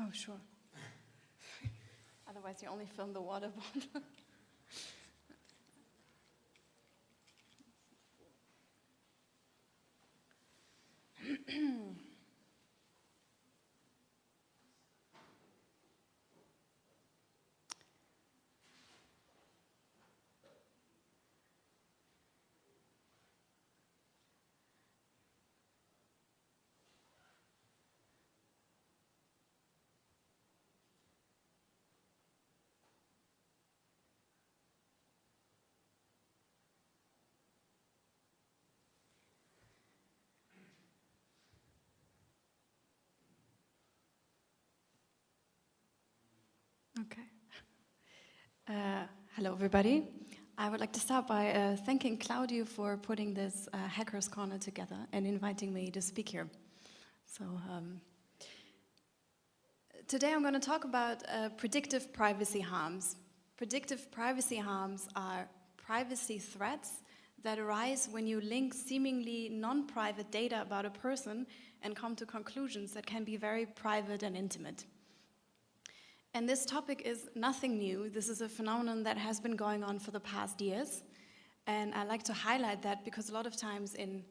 Oh, sure. Otherwise, you only film the water bottle. Okay. Hello, everybody. I would like to start by thanking Claudio for putting this Hackers Corner together and inviting me to speak here. So today I'm going to talk about predictive privacy harms. Predictive privacy harms are privacy threats that arise when you link seemingly non-private data about a person and come to conclusions that can be very private and intimate. And this topic is nothing new. This is a phenomenon that has been going on for the past years. And I like to highlight that because a lot of times in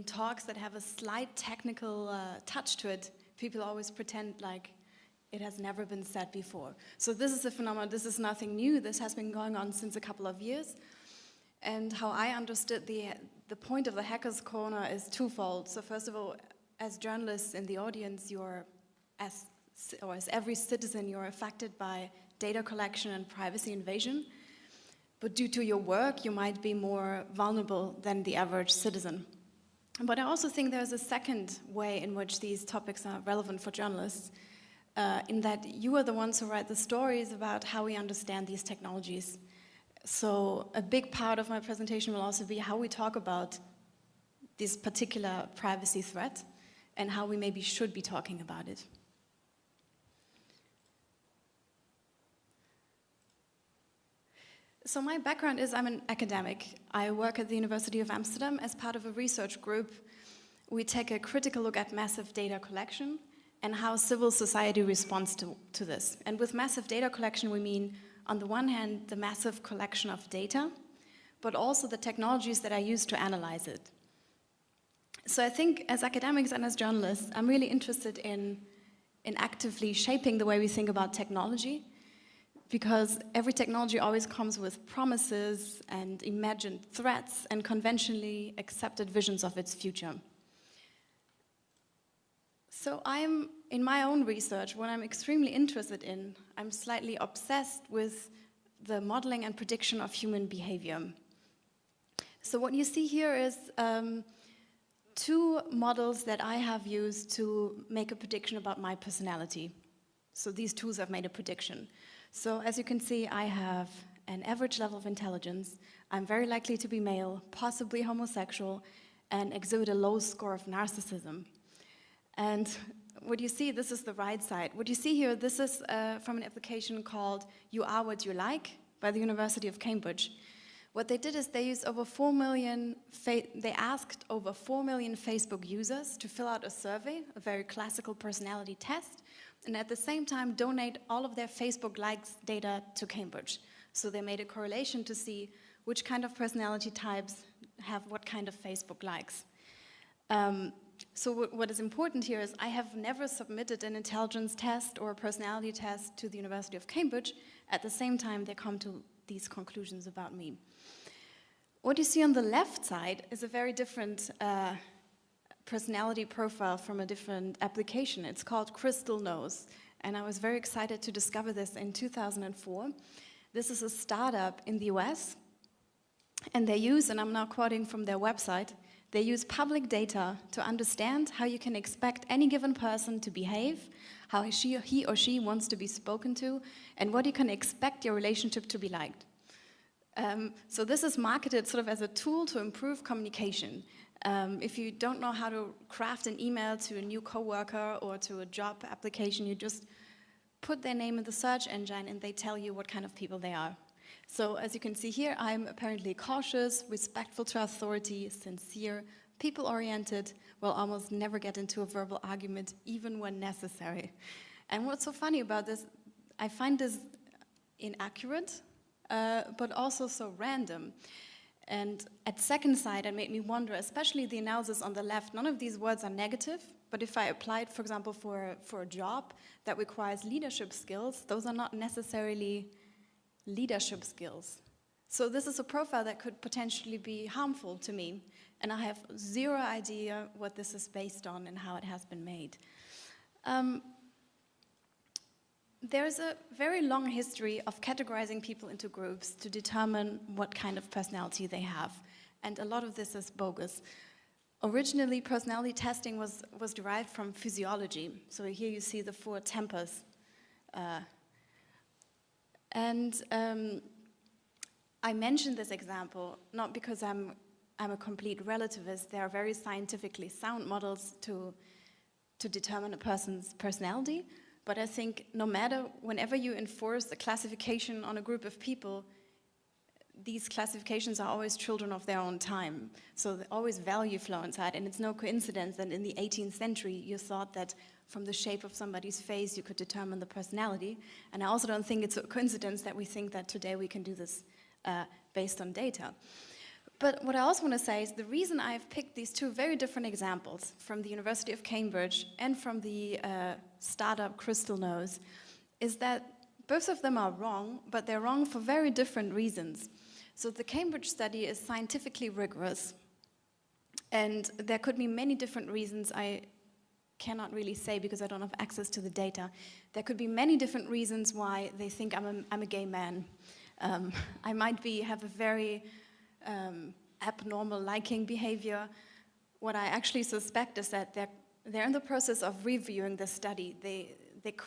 talks that have a slight technical touch to it, people always pretend like it has never been said before. So this is a phenomenon, this is nothing new. This has been going on since a couple of years. And how I understood the point of the Hackers Corner is twofold. So first of all, as journalists in the audience, as every citizen, you're affected by data collection and privacy invasion. But due to your work, you might be more vulnerable than the average citizen. But I also think there's a second way in which these topics are relevant for journalists, in that you are the ones who write the stories about how we understand these technologies. So a big part of my presentation will also be how we talk about this particular privacy threat and how we maybe should be talking about it. So my background is I'm an academic. I work at the University of Amsterdam as part of a research group. We take a critical look at massive data collection and how civil society responds to this. And with massive data collection, we mean, on the one hand, the massive collection of data, but also the technologies that are used to analyze it. So I think as academics and as journalists, I'm really interested in actively shaping the way we think about technology, because every technology always comes with promises and imagined threats and conventionally accepted visions of its future. So in my own research, what I'm extremely interested in, I'm slightly obsessed with the modeling and prediction of human behavior. So what you see here is two models that I have used to make a prediction about my personality. So these tools have made a prediction. So as you can see, I have an average level of intelligence. I'm very likely to be male, possibly homosexual, and exhibit a low score of narcissism. And what you see, this is the right side. What you see here, this is from an application called You Are What You Like by the University of Cambridge. What they did is they used over 4 million, they asked over 4 million Facebook users to fill out a survey, a very classical personality test, and at the same time donate all of their Facebook likes data to Cambridge. So they made a correlation to see which kind of personality types have what kind of Facebook likes. So what is important here is I have never submitted an intelligence test or a personality test to the University of Cambridge. At the same time, they come to these conclusions about me. What you see on the left side is a very different personality profile from a different application. It's called Crystal Nose, and I was very excited to discover this in 2004. This is a startup in the US, and they use, and I'm now quoting from their website, they use public data to understand how you can expect any given person to behave, how he or she wants to be spoken to, and what you can expect your relationship to be like. So this is marketed sort of as a tool to improve communication. If you don't know how to craft an email to a new coworker or to a job application, you just put their name in the search engine and they tell you what kind of people they are. So as you can see here, I'm apparently cautious, respectful to authority, sincere, people-oriented, will almost never get into a verbal argument, even when necessary. And what's so funny about this, I find this inaccurate, but also so random. And at second sight, it made me wonder, especially the analysis on the left, none of these words are negative, but if I applied, for example, for a job that requires leadership skills, those are not necessarily leadership skills. So this is a profile that could potentially be harmful to me, and I have zero idea what this is based on and how it has been made. There's a very long history of categorizing people into groups to determine what kind of personality they have, and a lot of this is bogus. Originally, personality testing was derived from physiology. So here you see the 4 tempers. I mentioned this example not because I'm a complete relativist. There are very scientifically sound models to determine a person's personality. But I think no matter, whenever you enforce a classification on a group of people, these classifications are always children of their own time. So there's always value flow inside, and it's no coincidence that in the 18th century you thought that from the shape of somebody's face you could determine the personality. And I also don't think it's a coincidence that we think that today we can do this based on data. But what I also want to say is the reason I've picked these 2 very different examples from the University of Cambridge and from the startup Crystal Nose is that both of them are wrong, but they're wrong for very different reasons. So the Cambridge study is scientifically rigorous, and there could be many different reasons. I cannot really say because I don't have access to the data. There could be many different reasons why they think I'm a gay man. I might have a very abnormal liking behavior. What I actually suspect is that they're in the process of reviewing the study.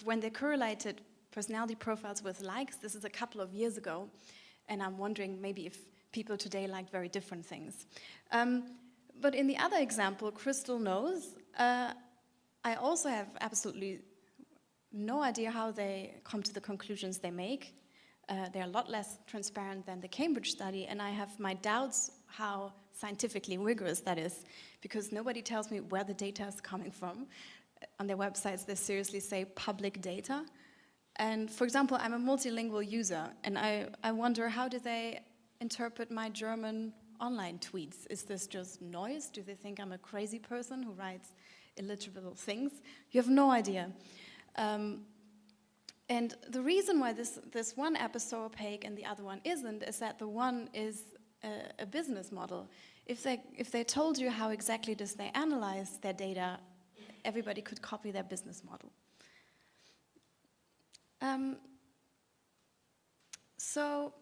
When they correlated personality profiles with likes, this is a couple of years ago, and I'm wondering maybe if people today like very different things. But in the other example, Crystal Nose, I also have absolutely no idea how they come to the conclusions they make. They're a lot less transparent than the Cambridge study, and I have my doubts how scientifically rigorous that is, because nobody tells me where the data is coming from. On their websites, they seriously say public data. And for example, I'm a multilingual user, and I wonder, how do they interpret my German online tweets? Is this just noise? Do they think I'm a crazy person who writes illegible things? You have no idea. And the reason why this one app is so opaque and the other one isn't is that the one is a business model. If they told you how exactly does they analyze their data, everybody could copy their business model. So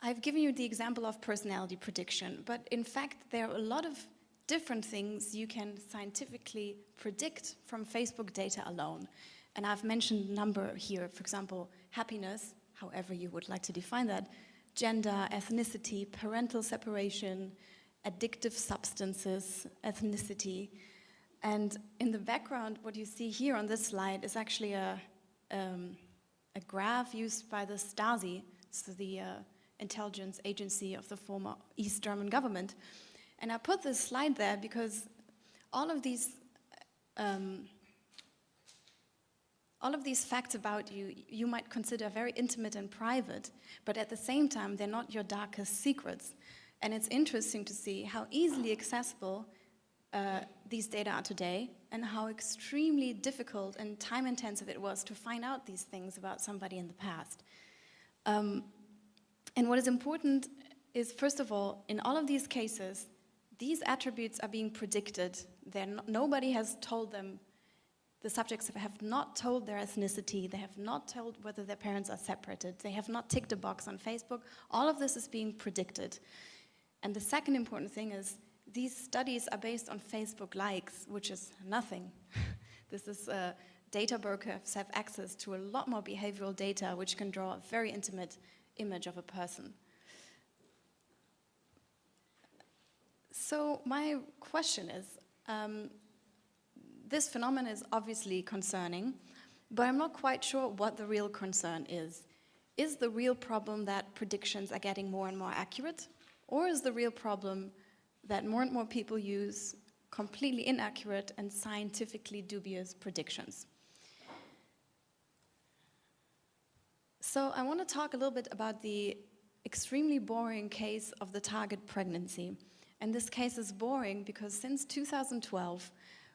I've given you the example of personality prediction, but in fact there are a lot of different things you can scientifically predict from Facebook data alone. And I've mentioned a number here, for example, happiness, however you would like to define that, gender, ethnicity, parental separation, addictive substances, ethnicity. And in the background, what you see here on this slide is actually a graph used by the Stasi, so the intelligence agency of the former East German government. And I put this slide there because all of these facts about you, you might consider very intimate and private, but at the same time, they're not your darkest secrets. And it's interesting to see how easily accessible these data are today, and how extremely difficult and time-intensive it was to find out these things about somebody in the past. And what is important is, first of all, in all of these cases, these attributes are being predicted. Nobody has told them. The subjects have not told their ethnicity. They have not told whether their parents are separated. They have not ticked a box on Facebook. All of this is being predicted. And the second important thing is these studies are based on Facebook likes, which is nothing. This is data brokers have access to a lot more behavioral data, which can draw a very intimate image of a person. So my question is, this phenomenon is obviously concerning, but I'm not quite sure what the real concern is. Is the real problem that predictions are getting more and more accurate? Or is the real problem that more and more people use completely inaccurate and scientifically dubious predictions? So I want to talk a little bit about the extremely boring case of the target pregnancy. And this case is boring because since 2012,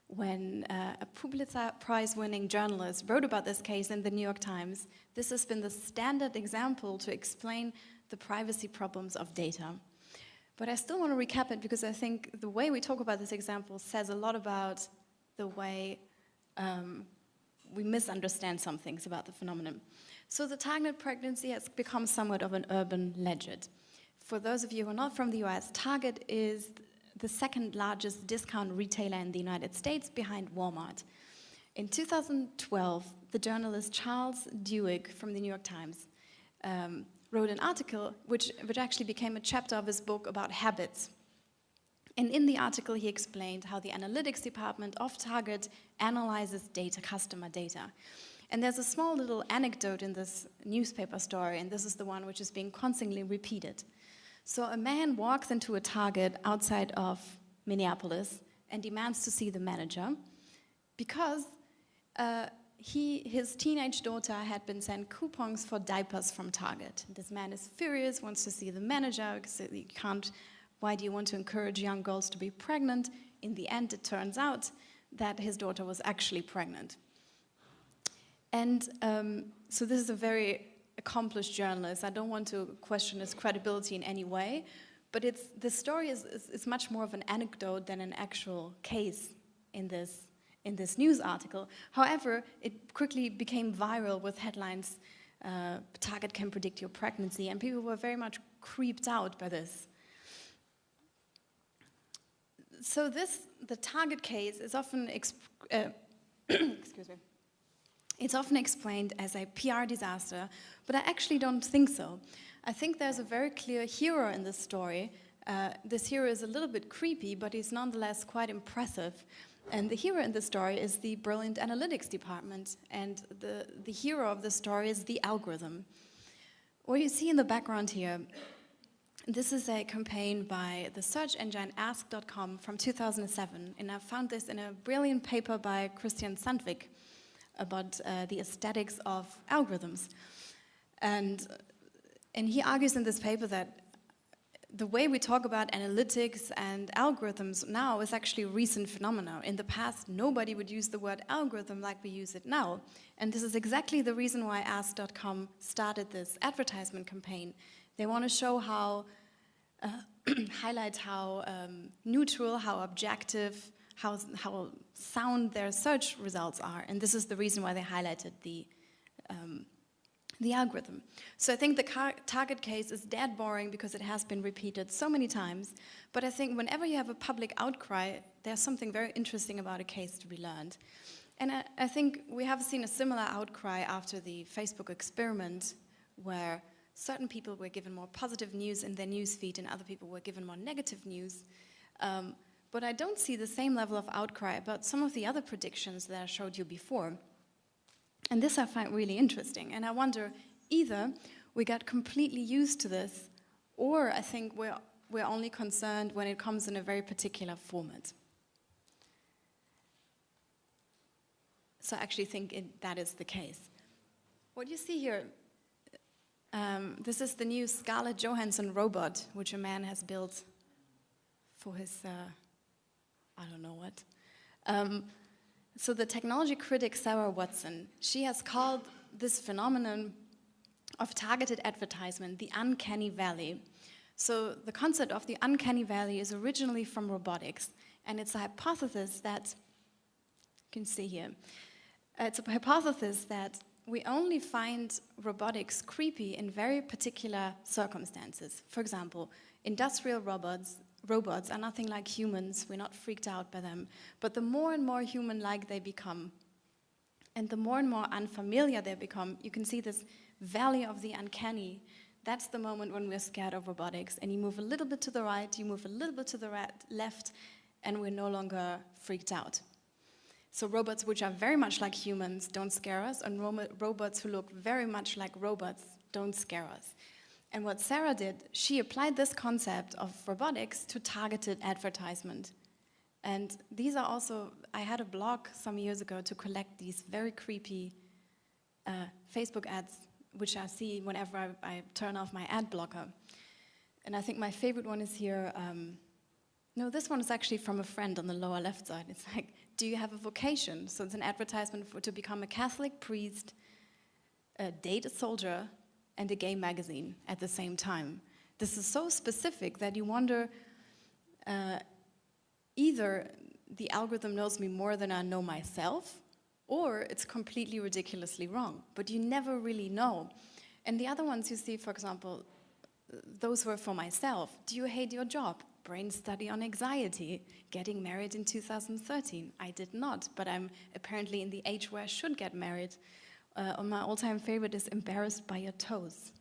when a Pulitzer Prize-winning journalist wrote about this case in the New York Times, this has been the standard example to explain the privacy problems of data. But I still want to recap it because I think the way we talk about this example says a lot about the way we misunderstand some things about the phenomenon. So the targeted pregnancy has become somewhat of an urban legend. For those of you who are not from the US, Target is the second largest discount retailer in the United States behind Walmart. In 2012, the journalist Charles Duhigg from the New York Times wrote an article which actually became a chapter of his book about habits. And in the article, he explained how the analytics department of Target analyzes data, customer data. And there's a small little anecdote in this newspaper story, and this is the one which is being constantly repeated. So a man walks into a Target outside of Minneapolis and demands to see the manager because his teenage daughter had been sent coupons for diapers from Target. This man is furious, wants to see the manager because he can't. Why do you want to encourage young girls to be pregnant? In the end, it turns out that his daughter was actually pregnant. And so this is a very accomplished journalist. I don't want to question his credibility in any way, but the story is much more of an anecdote than an actual case in this news article. However, it quickly became viral with headlines, Target can predict your pregnancy, and people were very much creeped out by this. So the Target case is often excuse me. It's often explained as a PR disaster, but I actually don't think so. I think there's a very clear hero in this story. This hero is a little bit creepy, but he's nonetheless quite impressive. And the hero in the story is the brilliant analytics department, and the hero of the story is the algorithm. What you see in the background here, this is a campaign by the search engine ask.com from 2007, and I found this in a brilliant paper by Christian Sandvik about the aesthetics of algorithms. And he argues in this paper that the way we talk about analytics and algorithms now is actually a recent phenomenon. In the past, nobody would use the word algorithm like we use it now. And this is exactly the reason why Ask.com started this advertisement campaign. They want to show how, highlight how neutral, how objective, how sound their search results are. And this is the reason why they highlighted the algorithm. So I think the Target case is dead boring because it has been repeated so many times. But I think whenever you have a public outcry, there's something very interesting about a case to be learned. And I think we have seen a similar outcry after the Facebook experiment, where certain people were given more positive news in their news feed and other people were given more negative news. But I don't see the same level of outcry about some of the other predictions that I showed you before. And this I find really interesting. And I wonder, either we got completely used to this, or I think we're only concerned when it comes in a very particular format. So I actually think that is the case. What you see here, this is the new Scarlett Johansson robot, which a man has built for his, I don't know what. So the technology critic Sarah Watson, she has called this phenomenon of targeted advertisement the uncanny valley. So the concept of the uncanny valley is originally from robotics, and it's a hypothesis that, you can see here, it's a hypothesis that we only find robotics creepy in very particular circumstances. For example, industrial robots are nothing like humans, we're not freaked out by them, but the more and more human-like they become, and the more and more unfamiliar they become, you can see this valley of the uncanny. That's the moment when we're scared of robotics, and you move a little bit to the right, you move a little bit to the left, and we're no longer freaked out. So robots which are very much like humans don't scare us, and robots who look very much like robots don't scare us. And what Sarah did, she applied this concept of robotics to targeted advertisement. And these are also, I had a blog some years ago to collect these very creepy Facebook ads which I see whenever I turn off my ad blocker. And I think my favorite one is here. No, this one is actually from a friend on the lower left side. It's like, do you have a vocation? So it's an advertisement to become a Catholic priest, date a soldier, and a gay magazine at the same time. This is so specific that you wonder, either the algorithm knows me more than I know myself, or it's completely ridiculously wrong, but you never really know. And the other ones you see, for example, those were for myself. Do you hate your job? Brain study on anxiety. Getting married in 2013. I did not, but I'm apparently in the age where I should get married. My all-time favorite is embarrassed by your toes.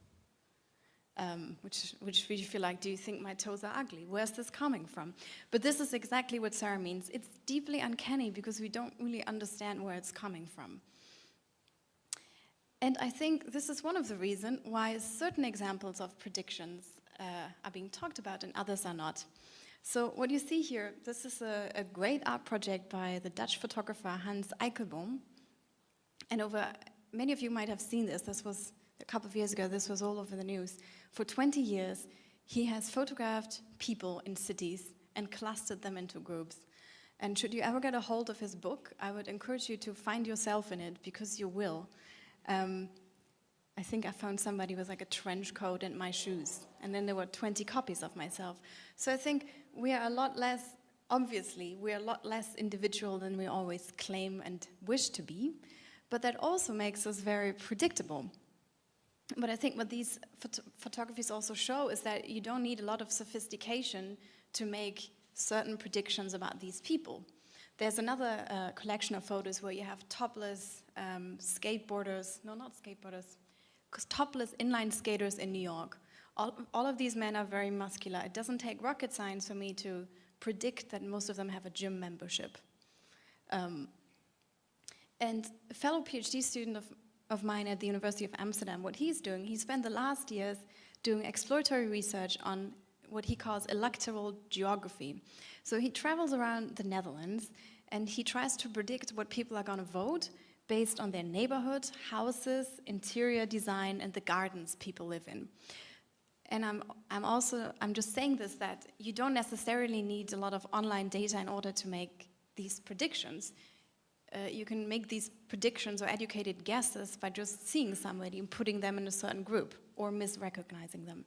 Which you feel like, do you think my toes are ugly? Where's this coming from? But this is exactly what Sarah means. It's deeply uncanny because we don't really understand where it's coming from. And I think this is one of the reasons why certain examples of predictions are being talked about and others are not. So what you see here, this is a great art project by the Dutch photographer Hans Eichelboom. And many of you might have seen this. This was a couple of years ago. This was all over the news. For 20 years, he has photographed people in cities and clustered them into groups. And should you ever get a hold of his book, I would encourage you to find yourself in it, because you will. I think I found somebody with like a trench coat and my shoes, and then there were 20 copies of myself. So I think we are a lot less, obviously, we are a lot less individual than we always claim and wish to be, but that also makes us very predictable. But I think what these photographies also show is that you don't need a lot of sophistication to make certain predictions about these people. There's another collection of photos where you have topless skateboarders, no, not skateboarders, because topless inline skaters in New York. All of these men are very muscular. It doesn't take rocket science for me to predict that most of them have a gym membership. And a fellow PhD student of mine at the University of Amsterdam, what he's doing, he spent the last years doing exploratory research on what he calls electoral geography. So he travels around the Netherlands and he tries to predict what people are going to vote based on their neighborhood, houses, interior design, and the gardens people live in. And I'm just saying this, that you don't necessarily need a lot of online data in order to make these predictions. You can make these predictions or educated guesses by just seeing somebody and putting them in a certain group or misrecognizing them.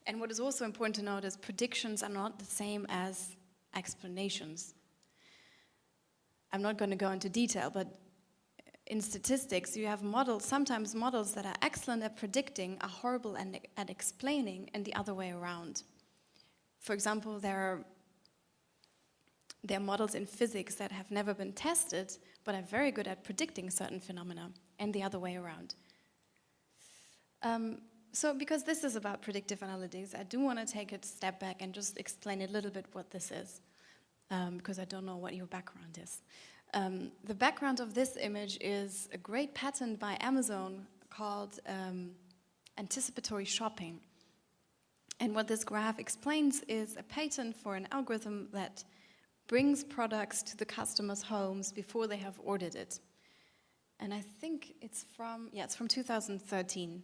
And what is also important to note is predictions are not the same as explanations. I'm not going to go into detail, but in statistics, you have models, sometimes models that are excellent at predicting are horrible at explaining, and the other way around. For example, there are models in physics that have never been tested, but are very good at predicting certain phenomena, and the other way around. So because this is about predictive analytics, I do want to take a step back and just explain a little bit what this is, because I don't know what your background is. The background of this image is a great patent by Amazon called anticipatory shopping. And what this graph explains is a patent for an algorithm that brings products to the customer's homes before they have ordered it. And I think it's from 2013.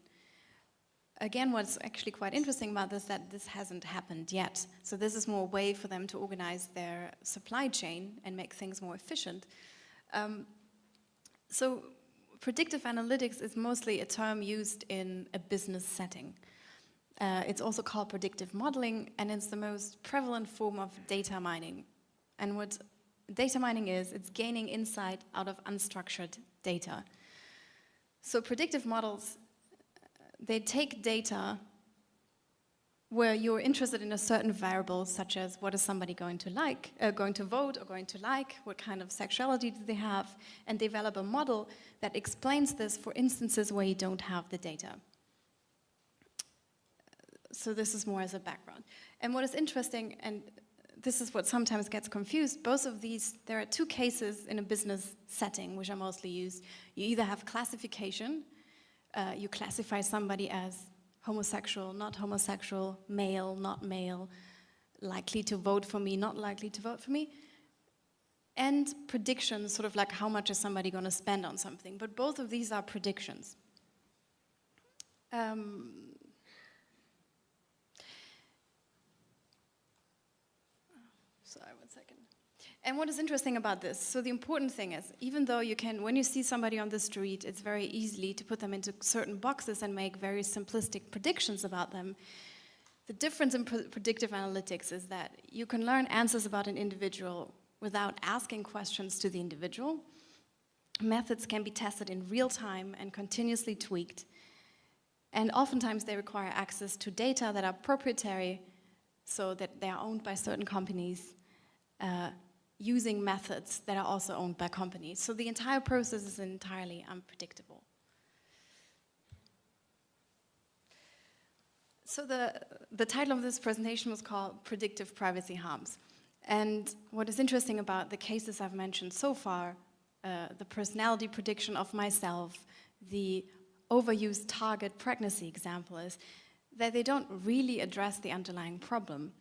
Again, what's actually quite interesting about this is that this hasn't happened yet. So this is more a way for them to organize their supply chain and make things more efficient. So predictive analytics is mostly a term used in a business setting. It's also called predictive modeling, and it's the most prevalent form of data mining. And what data mining is, it's gaining insight out of unstructured data. So predictive models, they take data where you're interested in a certain variable, such as what is somebody going to like, going to vote or going to like, what kind of sexuality do they have, and develop a model that explains this for instances where you don't have the data. So this is more as a background. And what is interesting, and this is what sometimes gets confused, both of these, there are two cases in a business setting which are mostly used. You either have classification, you classify somebody as homosexual, not homosexual, male, not male, likely to vote for me, not likely to vote for me, and predictions, sort of like how much is somebody going to spend on something. But both of these are predictions. Sorry, 1 second. And what is interesting about this, so the important thing is, even though you can, when you see somebody on the street, it's very easy to put them into certain boxes and make very simplistic predictions about them. The difference in predictive analytics is that you can learn answers about an individual without asking questions to the individual. Methods can be tested in real time and continuously tweaked. And oftentimes they require access to data that are proprietary, so that they are owned by certain companies, using methods that are also owned by companies. So the entire process is entirely unpredictable. So the title of this presentation was called Predictive Privacy Harms. And what is interesting about the cases I've mentioned so far, the personality prediction of myself, the overused target pregnancy example, is that they don't really address the underlying problem.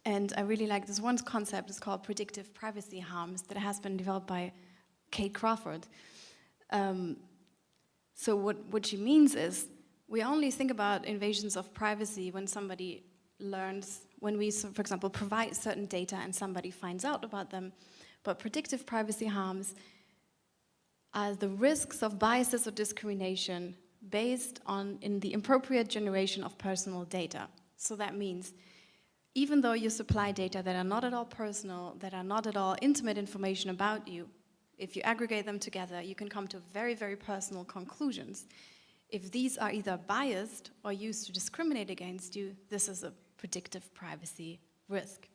And I really like this one concept, it's called predictive privacy harms, that has been developed by Kate Crawford. So what she means is, we only think about invasions of privacy when somebody learns, when we, for example, provide certain data and somebody finds out about them. But predictive privacy harms are the risks of biases or discrimination based on in the appropriate generation of personal data. So that means, even though you supply data that are not at all personal, that are not at all intimate information about you, if you aggregate them together, you can come to very, very personal conclusions. If these are either biased or used to discriminate against you, this is a predictive privacy risk.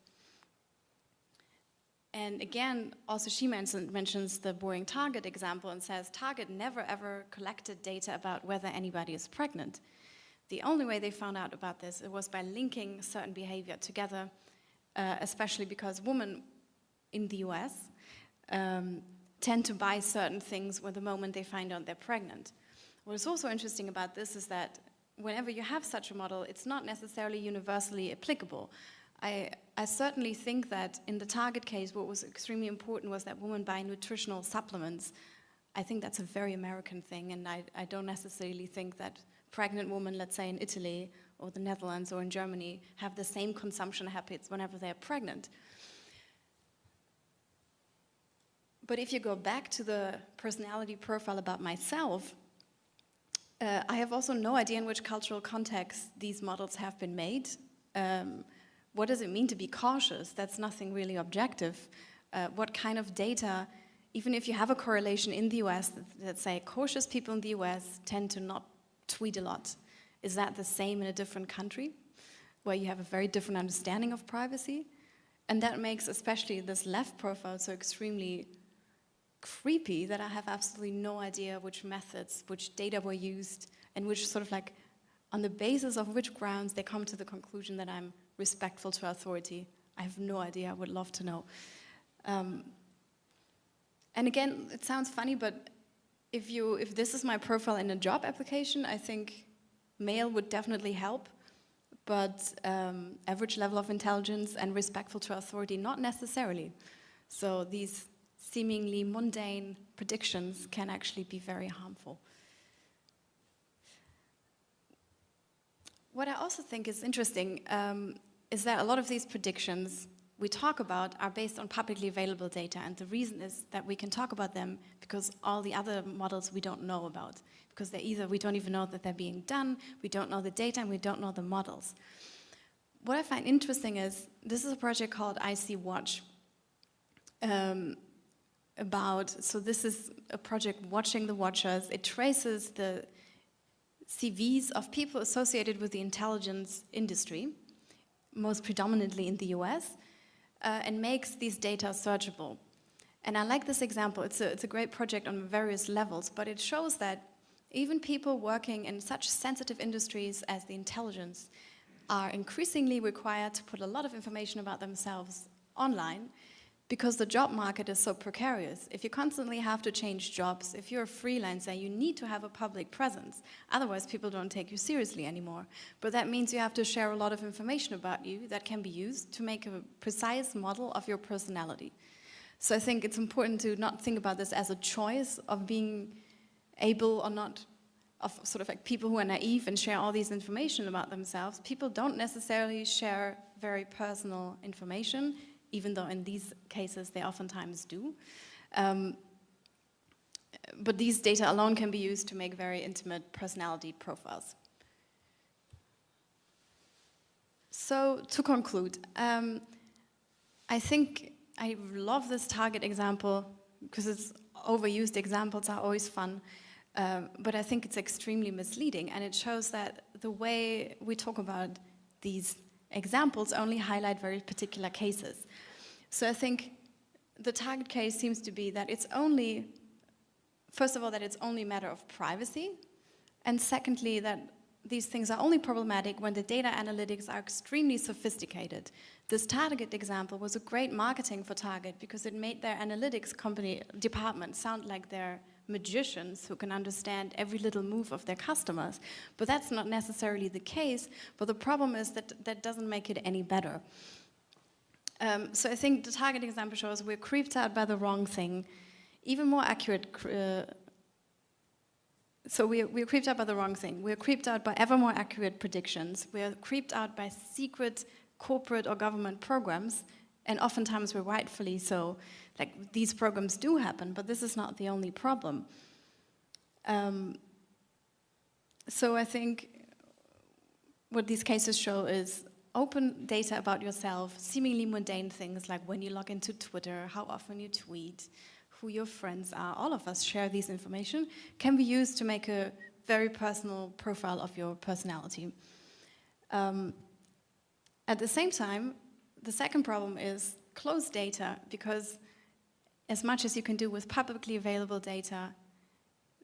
And again, also she mentions the boring Target example and says Target never ever collected data about whether anybody is pregnant. The only way they found out about this, it was by linking certain behavior together, especially because women in the US tend to buy certain things with the moment they find out they're pregnant. What is also interesting about this is that whenever you have such a model, it's not necessarily universally applicable. I certainly think that in the Target case, what was extremely important was that women buy nutritional supplements. I think that's a very American thing, and I don't necessarily think that pregnant women, let's say in Italy or the Netherlands or in Germany, have the same consumption habits whenever they're pregnant. But if you go back to the personality profile about myself, I have also no idea in which cultural context these models have been made. What does it mean to be cautious? That's nothing really objective. What kind of data, even if you have a correlation in the US that say cautious people in the US tend to not tweet a lot, is that the same in a different country where you have a very different understanding of privacy? And that makes especially this left profile so extremely creepy that I have absolutely no idea which methods, which data were used, and which sort of like, on the basis of which grounds they come to the conclusion that I'm respectful to authority. I have no idea, I would love to know. And again, it sounds funny, but if this is my profile in a job application, I think male would definitely help, but average level of intelligence and respectful to authority, not necessarily. So these seemingly mundane predictions can actually be very harmful. What I also think is interesting is that a lot of these predictions we talk about are based on publicly available data, and the reason is that we can talk about them because all the other models we don't know about, because they're either, we don't even know that they're being done, we don't know the data, and we don't know the models. What I find interesting is, this is a project called IC Watch, so this is a project watching the watchers. It traces the CVs of people associated with the intelligence industry, most predominantly in the US, and makes these data searchable. And I like this example. It's a great project on various levels, but it shows that even people working in such sensitive industries as the intelligence are increasingly required to put a lot of information about themselves online, because the job market is so precarious. If you constantly have to change jobs, if you're a freelancer, you need to have a public presence. Otherwise, people don't take you seriously anymore. But that means you have to share a lot of information about you that can be used to make a precise model of your personality. So I think it's important to not think about this as a choice of being able or not of sort of like people who are naive and share all these information about themselves. People don't necessarily share very personal information, even though in these cases they oftentimes do. But these data alone can be used to make very intimate personality profiles. So to conclude, I think I love this target example because it's overused examples are always fun. But I think it's extremely misleading, and it shows that the way we talk about these examples only highlight very particular cases. So I think the target case seems to be that it's only, first of all, that it's only a matter of privacy, and secondly, that these things are only problematic when the data analytics are extremely sophisticated. This Target example was a great marketing for Target because it made their analytics company department sound like they're magicians who can understand every little move of their customers. But that's not necessarily the case, but the problem is that that doesn't make it any better. So I think the Target example shows we're creeped out by the wrong thing. Even more accurate, so we're creeped out by the wrong thing. We're creeped out by ever more accurate predictions. We're creeped out by secret corporate or government programs, and oftentimes we're rightfully so. Like, these programs do happen, but this is not the only problem. So I think what these cases show is open data about yourself, seemingly mundane things like when you log into Twitter, how often you tweet, who your friends are. All of us share these information, can be used to make a very personal profile of your personality. At the same time, the second problem is closed data, because as much as you can do with publicly available data,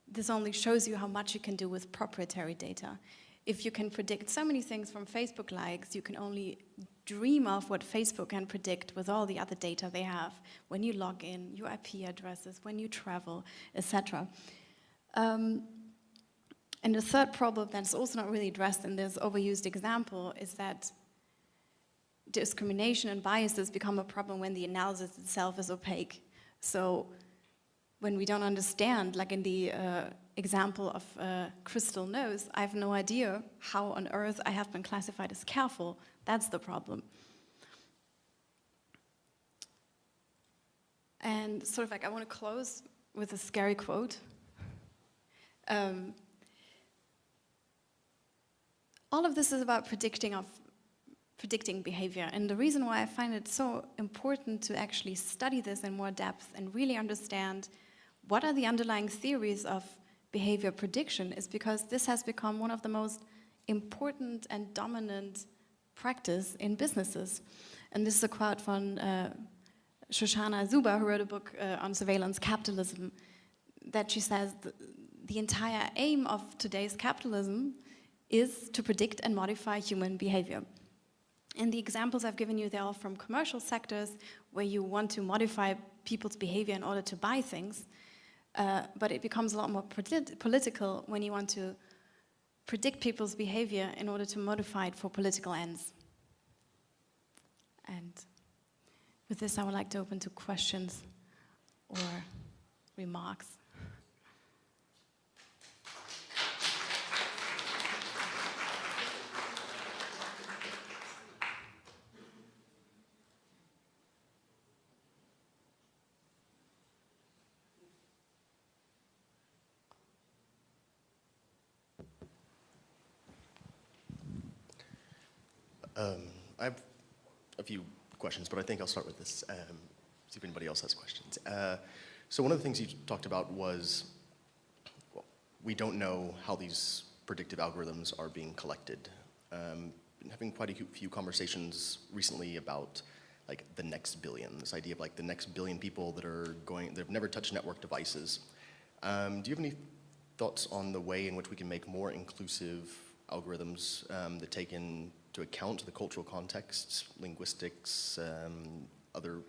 this only shows you how much you can do with proprietary data. If you can predict so many things from Facebook likes, you can only dream of what Facebook can predict with all the other data they have when you log in, your IP addresses, when you travel, etc. And the third problem that's also not really addressed in this overused example is that discrimination and biases become a problem when the analysis itself is opaque. So when we don't understand, like in the example of Crystal Nose, I have no idea how on earth I have been classified as careful. That's the problem. And sort of like, I want to close with a scary quote. All of this is about predicting behavior, and the reason why I find it so important to actually study this in more depth and really understand what are the underlying theories of behavior prediction is because this has become one of the most important and dominant practice in businesses. And this is a quote from Shoshana Zuboff, who wrote a book on surveillance capitalism, that she says the entire aim of today's capitalism is to predict and modify human behavior. And the examples I've given you, they're all from commercial sectors where you want to modify people's behavior in order to buy things. But it becomes a lot more political when you want to predict people's behavior in order to modify it for political ends. And with this, I would like to open to questions or remarks. I have a few questions, but I think I'll start with this, see if anybody else has questions. So one of the things you talked about was, well, we don't know how these predictive algorithms are being collected. Been having quite a few conversations recently about like the next billion, this idea of like the next billion people that have never touched network devices. Do you have any thoughts on the way in which we can make more inclusive algorithms that take into account the cultural contexts, linguistics, other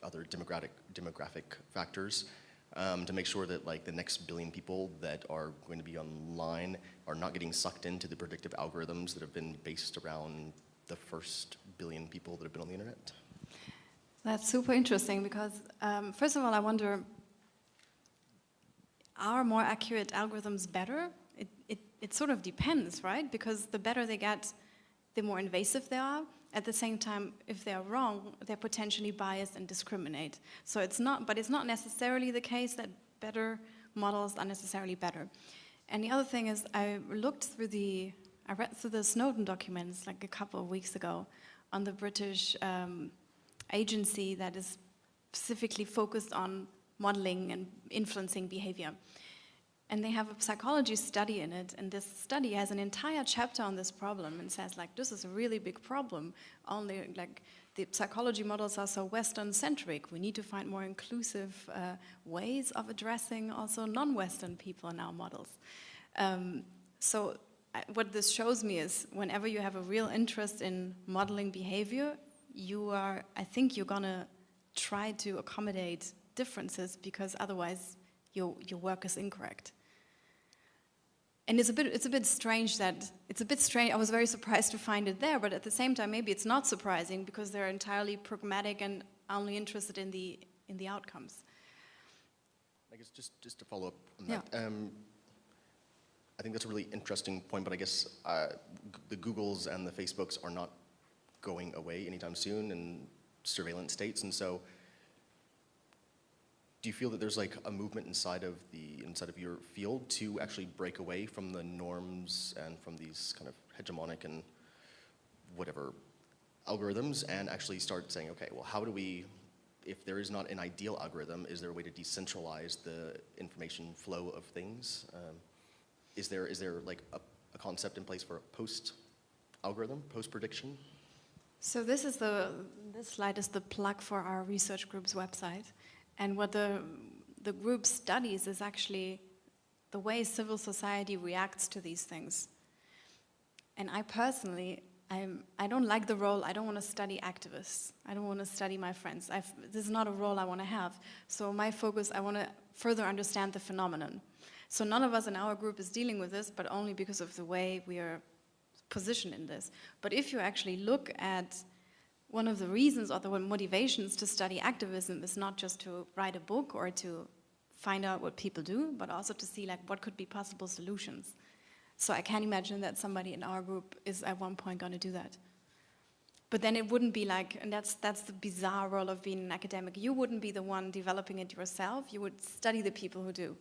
demographic factors, to make sure that like the next billion people that are going to be online are not getting sucked into the predictive algorithms that have been based around the first billion people that have been on the internet? That's super interesting because, first of all, I wonder, are more accurate algorithms better? it sort of depends, right? Because the better they get, the more invasive they are. At the same time, if they're wrong, they're potentially biased and discriminate. So it's not necessarily the case that better models are necessarily better. And the other thing is, I read through the Snowden documents like a couple of weeks ago on the British agency that is specifically focused on modeling and influencing behavior. And they have a psychology study in it, and this study has an entire chapter on this problem and says, like, this is a really big problem. Only, like, the psychology models are so Western-centric. We need to find more inclusive ways of addressing also non-Western people in our models. What this shows me is whenever you have a real interest in modeling behavior, I think you're gonna try to accommodate differences, because otherwise your work is incorrect. And it's a bit strange. I was very surprised to find it there, but at the same time, maybe it's not surprising because they're entirely pragmatic and only interested in the outcomes. I guess just to follow up on that, I think that's a really interesting point, but I guess the Googles and the Facebooks are not going away anytime soon in surveillance states, and so do you feel that there's like a movement inside of your field to actually break away from the norms and from these kind of hegemonic and whatever algorithms and actually start saying, okay, well, how do we, if there is not an ideal algorithm, is there a way to decentralize the information flow of things? Is there like a concept in place for a post-algorithm, post-prediction? So this slide is the plug for our research group's website. And what the group studies is actually the way civil society reacts to these things. And I personally, I don't like the role. I don't want to study activists. I don't want to study my friends. This is not a role I want to have. So my focus, I want to further understand the phenomenon. So none of us in our group is dealing with this, but only because of the way we are positioned in this. But if you actually look at one of the reasons or the motivations to study activism is not just to write a book or to find out what people do, but also to see like what could be possible solutions. So I can't imagine that somebody in our group is at one point going to do that. But then it wouldn't be like, and that's the bizarre role of being an academic. You wouldn't be the one developing it yourself. You would study the people who do.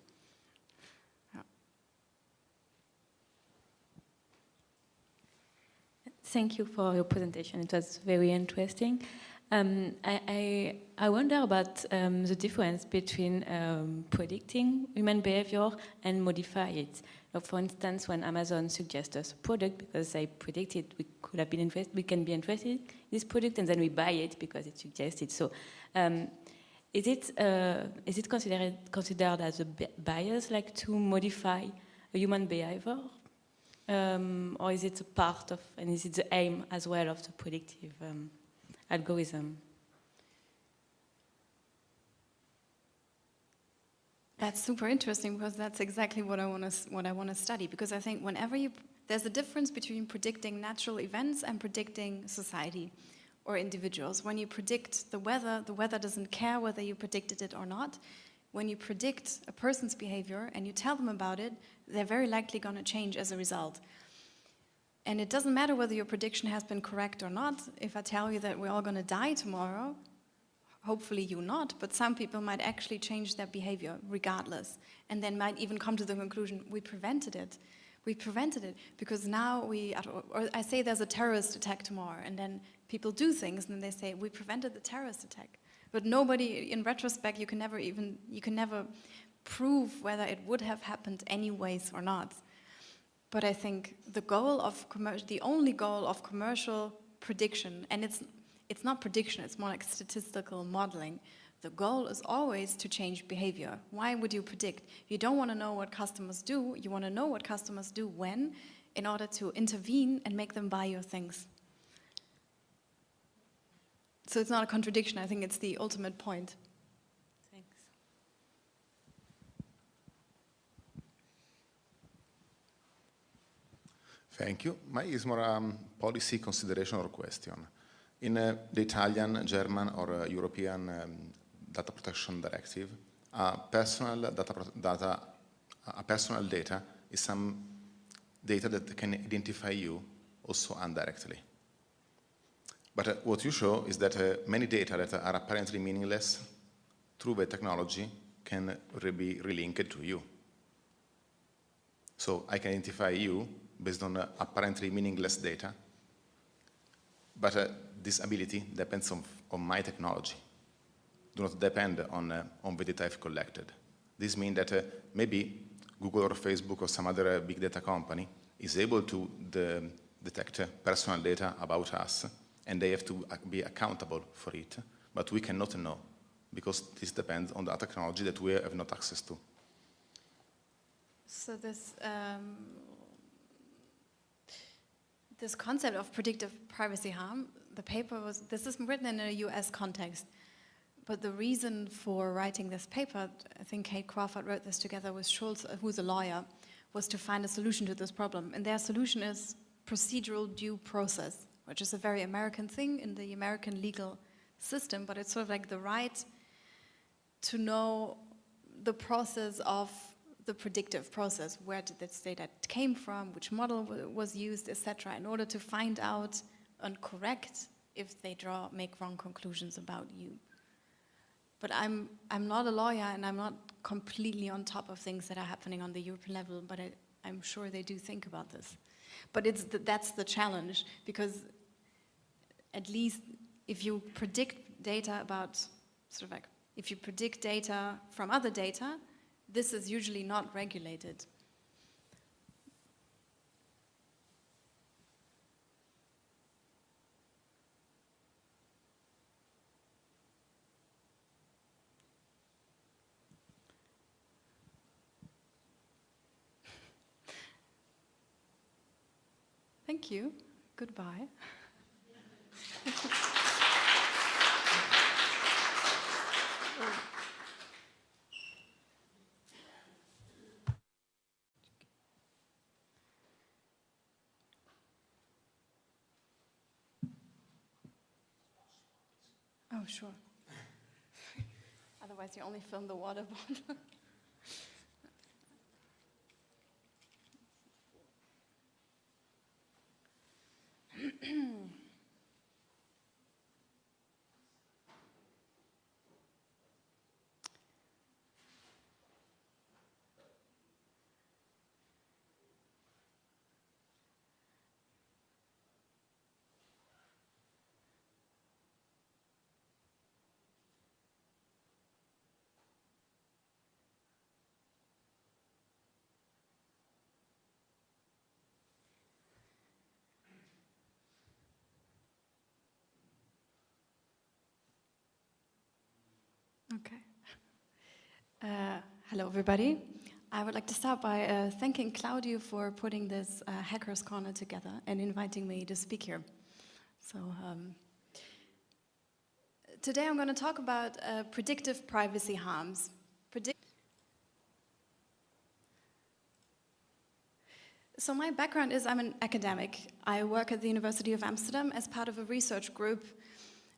Thank you for your presentation. It was very interesting. I wonder about the difference between predicting human behavior and modify it. For instance, when Amazon suggests us a product because they predicted we can be interested in this product, and then we buy it because it suggests it. So, is it considered as a bias, like to modify a human behavior? Or is it a part of, and is it the aim as well of the predictive algorithm? That's super interesting, because that's exactly what I want to study. Because I think there's a difference between predicting natural events and predicting society or individuals. When you predict the weather doesn't care whether you predicted it or not. When you predict a person's behavior and you tell them about it, they're very likely going to change as a result. And it doesn't matter whether your prediction has been correct or not. If I tell you that we're all going to die tomorrow, hopefully you not, but some people might actually change their behavior regardless, and then might even come to the conclusion, we prevented it. We prevented it because now or I say there's a terrorist attack tomorrow, and then people do things and they say, we prevented the terrorist attack. But nobody, in retrospect, you can never prove whether it would have happened anyways or not. But I think the only goal of commercial prediction, and it's not prediction, it's more like statistical modeling. The goal is always to change behavior. Why would you predict? You don't want to know what customers do. You want to know what customers do when, in order to intervene and make them buy your things. So it's not a contradiction. I think it's the ultimate point. Thanks. Thank you. Mine is more a policy consideration or question. In the Italian, German, or European data protection directive, personal data is data that can identify you also indirectly. But what you show is that many data that are apparently meaningless through the technology can be relinked to you. So I can identify you based on apparently meaningless data, but this ability depends on my technology, do not depend on the data I've collected. This means that maybe Google or Facebook or some other big data company is able to detect personal data about us, and they have to be accountable for it, but we cannot know, because this depends on the technology that we have not access to. So this concept of predictive privacy harm, the paper this is written in a US context, but the reason for writing this paper, I think Kate Crawford wrote this together with Schultz, who's a lawyer, was to find a solution to this problem. And their solution is procedural due process, which is a very American thing in the American legal system, but it's sort of like the right to know the process of the predictive process, where did this data came from, which model was used, etc., in order to find out and correct if they make wrong conclusions about you. But I'm not a lawyer, and I'm not completely on top of things that are happening on the European level, but I'm sure they do think about this. But that's the challenge, because at least if you predict data about, sort of like, if you predict data from other data, this is usually not regulated. Thank you. Goodbye. Oh, sure. Otherwise, you only film the water bottle. Okay. Hello, everybody. I would like to start by thanking Claudio for putting this Hackers Corner together and inviting me to speak here. So today I'm going to talk about predictive privacy harms. So my background is I'm an academic. I work at the University of Amsterdam as part of a research group.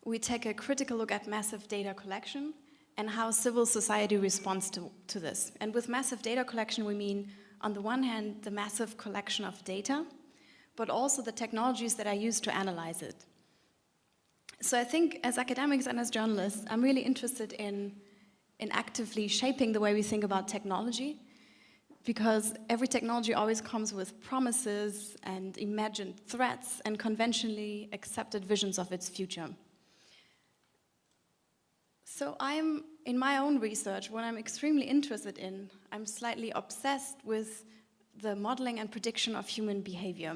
We take a critical look at massive data collection and how civil society responds to this. And with massive data collection, we mean, on the one hand, the massive collection of data, but also the technologies that are used to analyze it. So I think as academics and as journalists, I'm really interested in actively shaping the way we think about technology, because every technology always comes with promises and imagined threats and conventionally accepted visions of its future. So in my own research, what I'm extremely interested in, I'm slightly obsessed with the modeling and prediction of human behavior.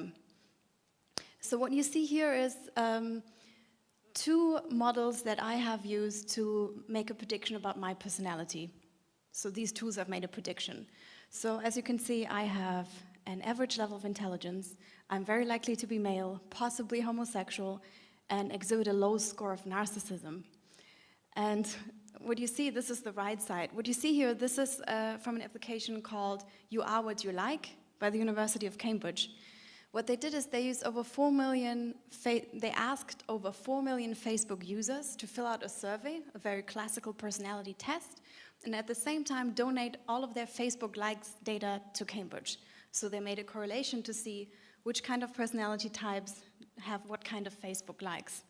So what you see here is two models that I have used to make a prediction about my personality. So these tools have made a prediction. So as you can see, I have an average level of intelligence. I'm very likely to be male, possibly homosexual, and exhibit a low score of narcissism. And what you see, this is the right side. What you see here, this is from an application called You Are What You Like by the University of Cambridge. What they did is they used over 4 million, they asked over 4 million Facebook users to fill out a survey, a very classical personality test, and at the same time donate all of their Facebook likes data to Cambridge. So they made a correlation to see which kind of personality types have what kind of Facebook likes.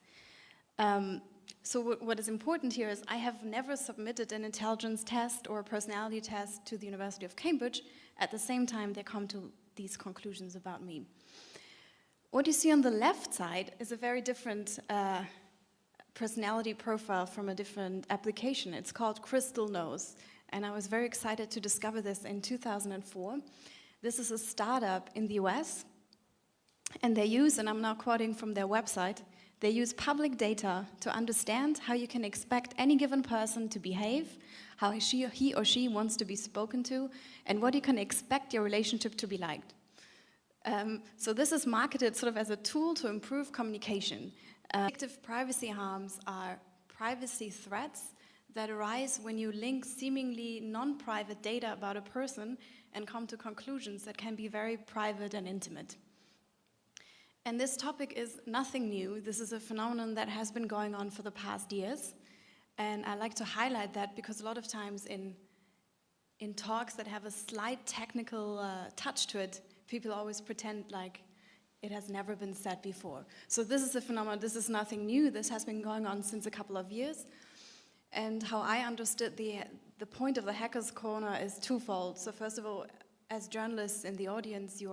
So what is important here is I have never submitted an intelligence test or a personality test to the University of Cambridge. At the same time, they come to these conclusions about me. What you see on the left side is a very different personality profile from a different application. It's called Crystal Nose, and I was very excited to discover this in 2004. This is a startup in the US, and they use, and I'm now quoting from their website, they use public data to understand how you can expect any given person to behave, how he or she wants to be spoken to, and what you can expect your relationship to be like. So this is marketed sort of as a tool to improve communication. Predictive privacy harms are privacy threats that arise when you link seemingly non-private data about a person and come to conclusions that can be very private and intimate. And this topic is nothing new. This is a phenomenon that has been going on for the past years. And I like to highlight that because a lot of times in talks that have a slight technical touch to it, people always pretend like it has never been said before. So this is a phenomenon, this is nothing new. This has been going on since a couple of years. And how I understood the point of the Hacker's Corner is twofold. So first of all, as journalists in the audience,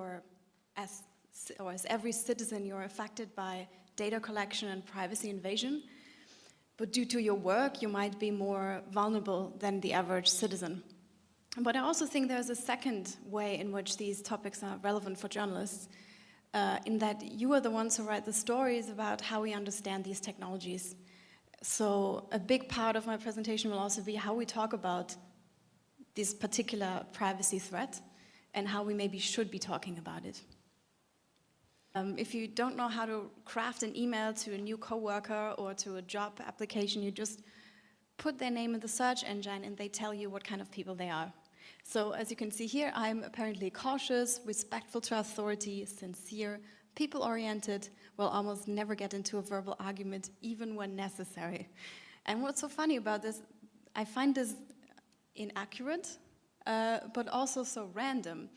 as every citizen, you're affected by data collection and privacy invasion. But due to your work, you might be more vulnerable than the average citizen. But I also think there's a second way in which these topics are relevant for journalists, in that you are the ones who write the stories about how we understand these technologies. So a big part of my presentation will also be how we talk about this particular privacy threat and how we maybe should be talking about it. If you don't know how to craft an email to a new coworker or to a job application, you just put their name in the search engine and they tell you what kind of people they are. So as you can see here, I'm apparently cautious, respectful to authority, sincere, people-oriented, will almost never get into a verbal argument, even when necessary. And what's so funny about this, I find this inaccurate, but also so random.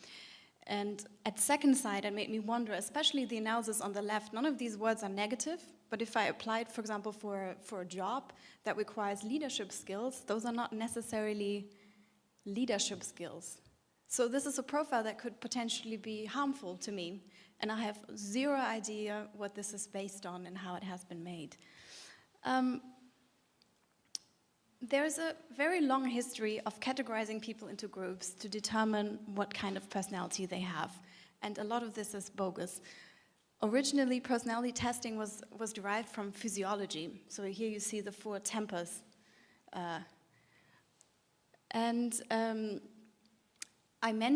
And at second sight, it made me wonder, especially the analysis on the left, none of these words are negative, but if I applied, for example, for a job that requires leadership skills, those are not necessarily leadership skills. So this is a profile that could potentially be harmful to me, and I have zero idea what this is based on and how it has been made. There's a very long history of categorizing people into groups to determine what kind of personality they have, and a lot of this is bogus. Originally, personality testing was derived from physiology. So here you see the 4 tempers. I mentioned